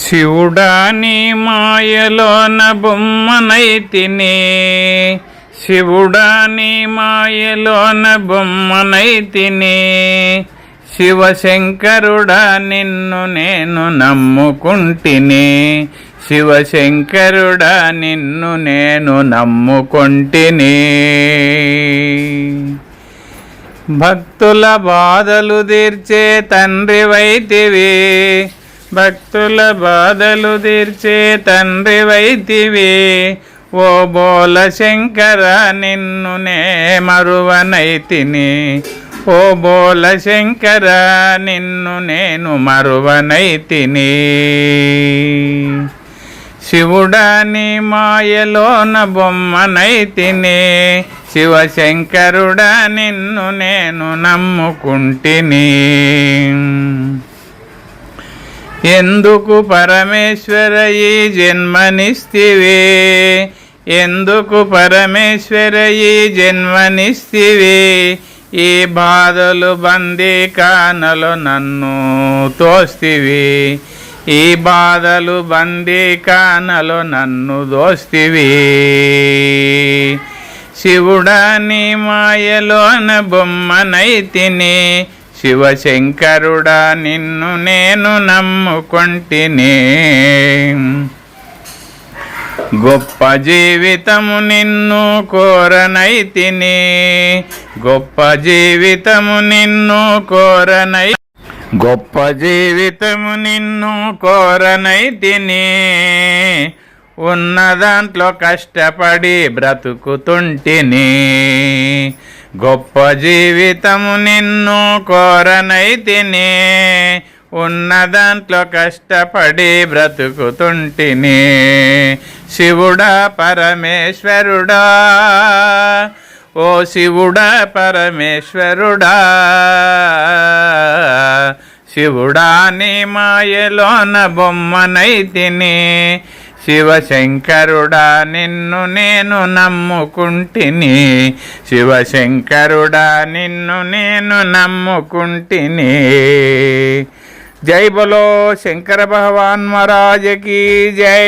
శివుడా నీ మాయలోన బొమ్మనైతిని, శివుడా నీ మాయలోన బొమ్మనైతిని. శివశంకరుడా నిన్ను నేను నమ్ముకుంటిని, శివశంకరుడా నిన్ను నేను నమ్ముకుంటిని. భక్తుల బాధలు తీర్చే తండ్రివైతివి, భక్తుల బాధలు తీర్చే తండ్రివైతివి. ఓ బోల శంకర నిన్ను నే మరువనైతిని, ఓ బోల శంకర నిన్ను నేను మరువనైతిని. శివుడా నీ మాయలోన బొమ్మనైతిని, శివశంకరుడా నిన్ను నేను నమ్ముకుంటిని. ఎందుకు పరమేశ్వర ఈ జన్మనిస్తివి, ఎందుకు పరమేశ్వర ఈ జన్మనిస్తివి. ఈ బాధలు బందీఖానలో నన్ను తోస్తివి, ఈ బాధలు బందీఖానలో నన్ను దోస్తివి. శివుడా నీ మాయలోన బొమ్మనైతిని, శివశంకరుడా నిన్ను నేను నమ్ముకొంటిని. గొప్ప జీవితము నిన్ను కోరనైతిని, గొప్ప జీవితము నిన్ను కోరనై, గొప్ప జీవితము నిన్ను కోరనైతిని. ఉన్న దాంట్లో కష్టపడి బ్రతుకుతుంటిని, గొప్ప జీవితము నిన్ను కోరనైతిని. ఉన్న దాంట్లో కష్టపడి బ్రతుకుతుంటిని. శివుడా పరమేశ్వరుడా, ఓ శివుడా పరమేశ్వరుడా. శివుడా నీ మాయలోన బొమ్మనైతిని, శివశంకరుడా నిన్ను నేను నమ్ముకుంటిని, శివశంకరుడా నిన్ను నేను నమ్ముకుంటిని. జై బలో శంకర భగవాన్ మహారాజ్ కీ జై.